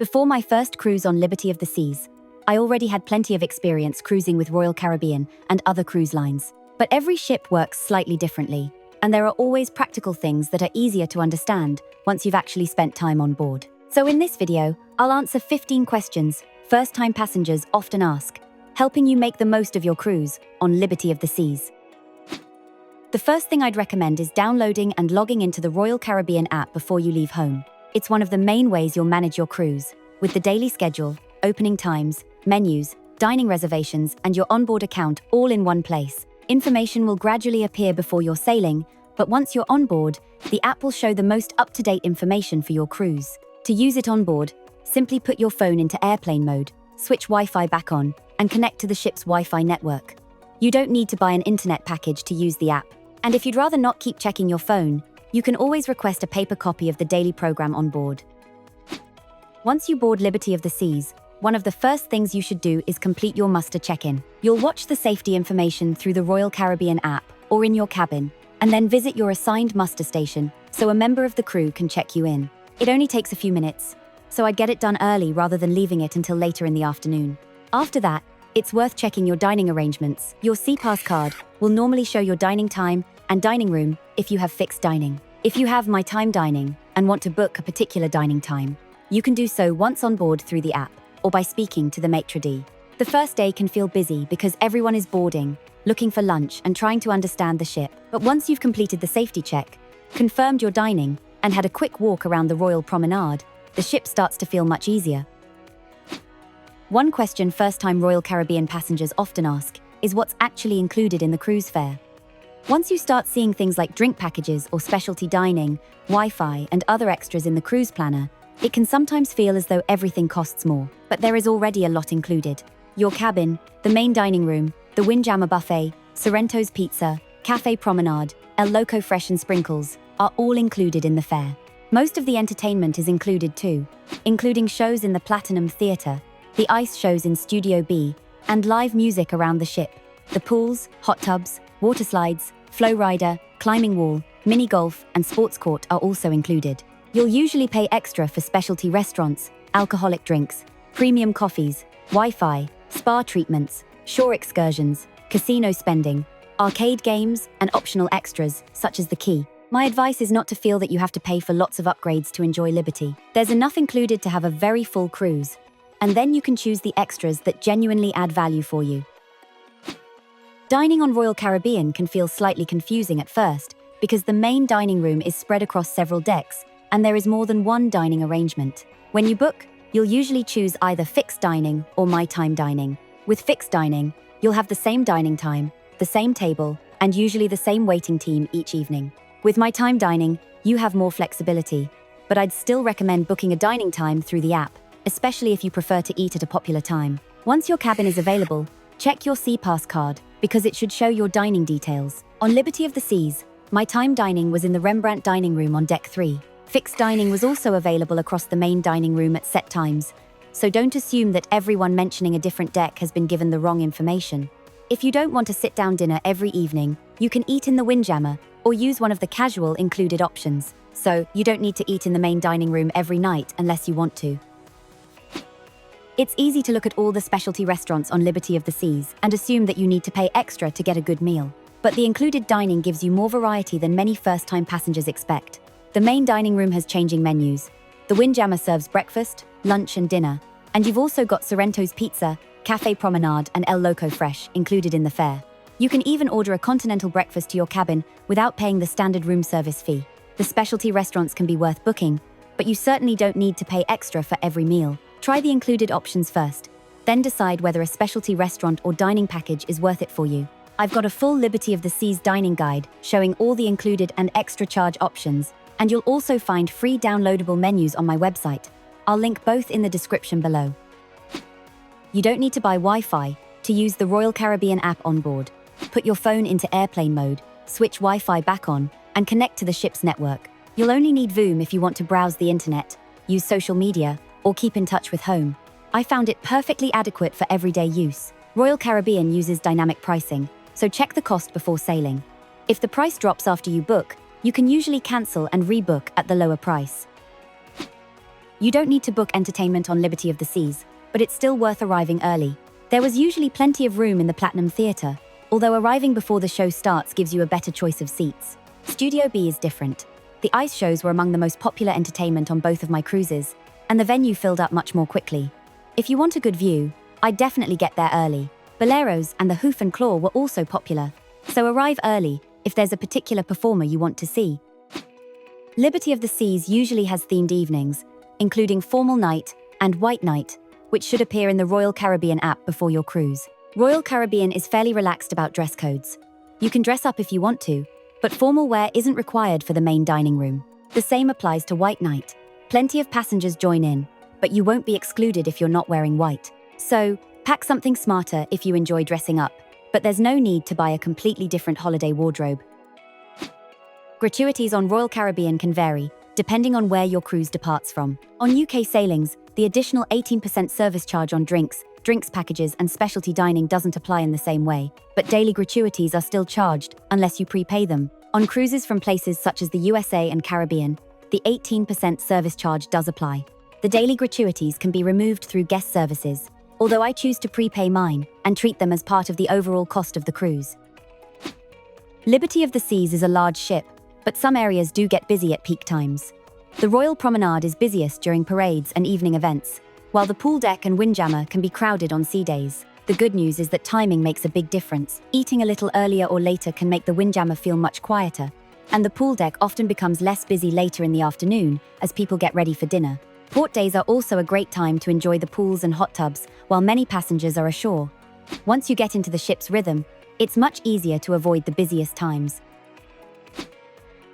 Before my first cruise on Liberty of the Seas, I already had plenty of experience cruising with Royal Caribbean and other cruise lines. But every ship works slightly differently, and there are always practical things that are easier to understand once you've actually spent time on board. So in this video, I'll answer 15 questions first-time passengers often ask, helping you make the most of your cruise on Liberty of the Seas. The first thing I'd recommend is downloading and logging into the Royal Caribbean app before you leave home. It's one of the main ways you'll manage your cruise, with the daily schedule, opening times, menus, dining reservations, and your onboard account all in one place. Information will gradually appear before you're sailing, but once you're on board, the app will show the most up-to-date information for your cruise. To use it on board, simply put your phone into airplane mode, switch Wi-Fi back on, and connect to the ship's Wi-Fi network. You don't need to buy an internet package to use the app. And if you'd rather not keep checking your phone, you can always request a paper copy of the daily program on board. Once you board Liberty of the Seas, one of the first things you should do is complete your muster check-in. You'll watch the safety information through the Royal Caribbean app or in your cabin, and then visit your assigned muster station so a member of the crew can check you in. It only takes a few minutes, so I'd get it done early rather than leaving it until later in the afternoon. After that, it's worth checking your dining arrangements. Your SeaPass card will normally show your dining time and dining room if you have fixed dining. If you have My Time Dining and want to book a particular dining time, you can do so once on board through the app or by speaking to the maitre d'. The first day can feel busy because everyone is boarding, looking for lunch and trying to understand the ship. But once you've completed the safety check, confirmed your dining, and had a quick walk around the Royal Promenade, the ship starts to feel much easier. One question first-time Royal Caribbean passengers often ask is what's actually included in the cruise fare. Once you start seeing things like drink packages or specialty dining, Wi-Fi, and other extras in the cruise planner, it can sometimes feel as though everything costs more. But there is already a lot included. Your cabin, the main dining room, the Windjammer Buffet, Sorrento's Pizza, Cafe Promenade, El Loco Fresh and Sprinkles are all included in the fare. Most of the entertainment is included too, including shows in the Platinum Theatre, the ice shows in Studio B, and live music around the ship. The pools, hot tubs, water slides, flow rider, climbing wall, mini golf, and sports court are also included. You'll usually pay extra for specialty restaurants, alcoholic drinks, premium coffees, Wi-Fi, spa treatments, shore excursions, casino spending, arcade games, and optional extras, such as the key. My advice is not to feel that you have to pay for lots of upgrades to enjoy Liberty. There's enough included to have a very full cruise, and then you can choose the extras that genuinely add value for you. Dining on Royal Caribbean can feel slightly confusing at first because the main dining room is spread across several decks and there is more than one dining arrangement. When you book, you'll usually choose either fixed dining or My Time Dining. With fixed dining, you'll have the same dining time, the same table, and usually the same waiting team each evening. With My Time Dining, you have more flexibility, but I'd still recommend booking a dining time through the app, especially if you prefer to eat at a popular time. Once your cabin is available, check your SeaPass card because it should show your dining details. On Liberty of the Seas, My Time Dining was in the Rembrandt Dining Room on Deck 3. Fixed dining was also available across the main dining room at set times, so don't assume that everyone mentioning a different deck has been given the wrong information. If you don't want a sit-down dinner every evening, you can eat in the Windjammer or use one of the casual included options, so you don't need to eat in the main dining room every night unless you want to. It's easy to look at all the specialty restaurants on Liberty of the Seas and assume that you need to pay extra to get a good meal. But the included dining gives you more variety than many first-time passengers expect. The main dining room has changing menus. The Windjammer serves breakfast, lunch, and dinner. And you've also got Sorrento's Pizza, Cafe Promenade, and El Loco Fresh included in the fare. You can even order a continental breakfast to your cabin without paying the standard room service fee. The specialty restaurants can be worth booking, but you certainly don't need to pay extra for every meal. Try the included options first, then decide whether a specialty restaurant or dining package is worth it for you. I've got a full Liberty of the Seas dining guide showing all the included and extra charge options, and you'll also find free downloadable menus on my website. I'll link both in the description below. You don't need to buy Wi-Fi to use the Royal Caribbean app on board. Put your phone into airplane mode, switch Wi-Fi back on, and connect to the ship's network. You'll only need Voom if you want to browse the internet, use social media, or keep in touch with home. I found it perfectly adequate for everyday use. Royal Caribbean uses dynamic pricing, so check the cost before sailing. If the price drops after you book, you can usually cancel and rebook at the lower price. You don't need to book entertainment on Liberty of the Seas, but it's still worth arriving early. There was usually plenty of room in the Platinum Theatre, although arriving before the show starts gives you a better choice of seats. Studio B is different. The ice shows were among the most popular entertainment on both of my cruises, and the venue filled up much more quickly. If you want a good view, I'd definitely get there early. Boleros and the Hoof and Claw were also popular, so arrive early if there's a particular performer you want to see. Liberty of the Seas usually has themed evenings, including Formal Night and White Night, which should appear in the Royal Caribbean app before your cruise. Royal Caribbean is fairly relaxed about dress codes. You can dress up if you want to, but formal wear isn't required for the main dining room. The same applies to White Night. Plenty of passengers join in, but you won't be excluded if you're not wearing white. So, pack something smarter if you enjoy dressing up, but there's no need to buy a completely different holiday wardrobe. Gratuities on Royal Caribbean can vary, depending on where your cruise departs from. On UK sailings, the additional 18% service charge on drinks packages and specialty dining doesn't apply in the same way, but daily gratuities are still charged unless you prepay them. On cruises from places such as the USA and Caribbean, the 18% service charge does apply. The daily gratuities can be removed through guest services, although I choose to prepay mine and treat them as part of the overall cost of the cruise. Liberty of the Seas is a large ship, but some areas do get busy at peak times. The Royal Promenade is busiest during parades and evening events, while the pool deck and windjammer can be crowded on sea days. The good news is that timing makes a big difference. Eating a little earlier or later can make the windjammer feel much quieter, and the pool deck often becomes less busy later in the afternoon as people get ready for dinner. Port days are also a great time to enjoy the pools and hot tubs while many passengers are ashore. Once you get into the ship's rhythm, it's much easier to avoid the busiest times.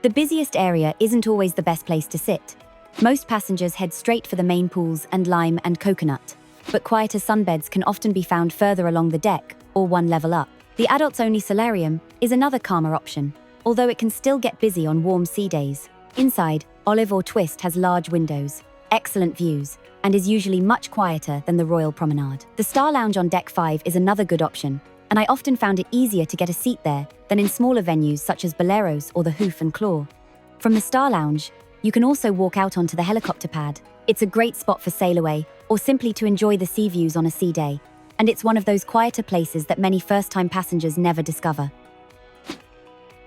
The busiest area isn't always the best place to sit. Most passengers head straight for the main pools and lime and coconut, but quieter sunbeds can often be found further along the deck or one level up. The adults-only solarium is another calmer option, although it can still get busy on warm sea days. Inside, Olive or Twist has large windows, excellent views, and is usually much quieter than the Royal Promenade. The Star Lounge on Deck 5 is another good option, and I often found it easier to get a seat there than in smaller venues such as Boleros or the Hoof and Claw. From the Star Lounge, you can also walk out onto the helicopter pad. It's a great spot for sail away or simply to enjoy the sea views on a sea day, and it's one of those quieter places that many first-time passengers never discover.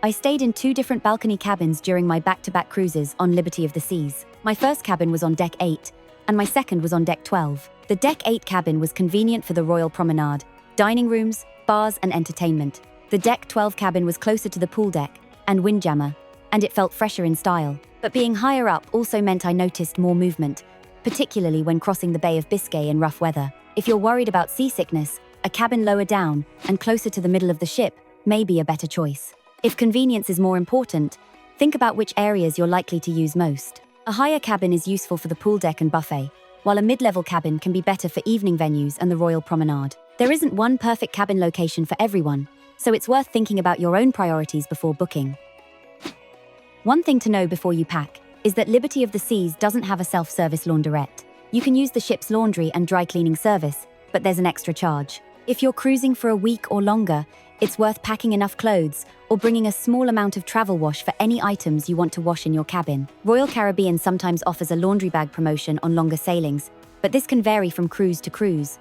I stayed in 2 different balcony cabins during my back-to-back cruises on Liberty of the Seas. My first cabin was on Deck 8, and my second was on Deck 12. The Deck 8 cabin was convenient for the Royal Promenade, dining rooms, bars, and entertainment. The Deck 12 cabin was closer to the pool deck and windjammer, and it felt fresher in style. But being higher up also meant I noticed more movement, particularly when crossing the Bay of Biscay in rough weather. If you're worried about seasickness, a cabin lower down and closer to the middle of the ship may be a better choice. If convenience is more important, think about which areas you're likely to use most. A higher cabin is useful for the pool deck and buffet, while a mid-level cabin can be better for evening venues and the Royal Promenade. There isn't one perfect cabin location for everyone, so it's worth thinking about your own priorities before booking. One thing to know before you pack is that Liberty of the Seas doesn't have a self-service launderette. You can use the ship's laundry and dry cleaning service, but there's an extra charge. If you're cruising for a week or longer, it's worth packing enough clothes or bringing a small amount of travel wash for any items you want to wash in your cabin. Royal Caribbean sometimes offers a laundry bag promotion on longer sailings, but this can vary from cruise to cruise.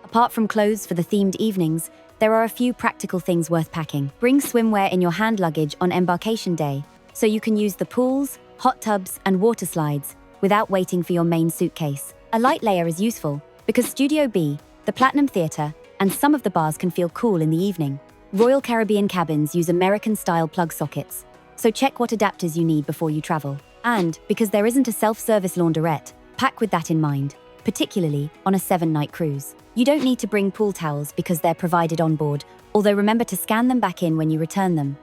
Apart from clothes for the themed evenings, there are a few practical things worth packing. Bring swimwear in your hand luggage on embarkation day, so you can use the pools, hot tubs, and water slides without waiting for your main suitcase. A light layer is useful because Studio B, the Platinum Theatre, and some of the bars can feel cool in the evening. Royal Caribbean cabins use American-style plug sockets, so check what adapters you need before you travel. And, because there isn't a self-service launderette, pack with that in mind, particularly on a 7-night cruise. You don't need to bring pool towels because they're provided on board, although remember to scan them back in when you return them.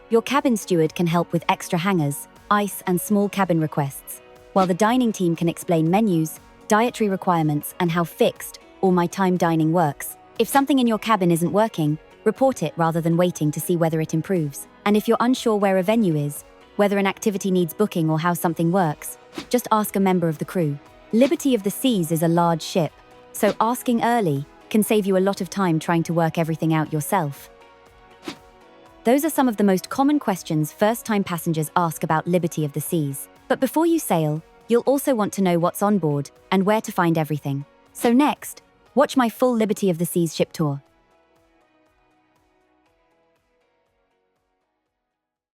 Your cabin steward can help with extra hangers, ice, and small cabin requests, while the dining team can explain menus, dietary requirements, and how fixed or my time dining works. If something in your cabin isn't working, report it rather than waiting to see whether it improves. And if you're unsure where a venue is, whether an activity needs booking or how something works, just ask a member of the crew. Liberty of the Seas is a large ship, so asking early can save you a lot of time trying to work everything out yourself. Those are some of the most common questions first-time passengers ask about Liberty of the Seas. But But before you sail, you'll also want to know what's on board and where to find everything. So next, watch my full Liberty of the Seas ship tour.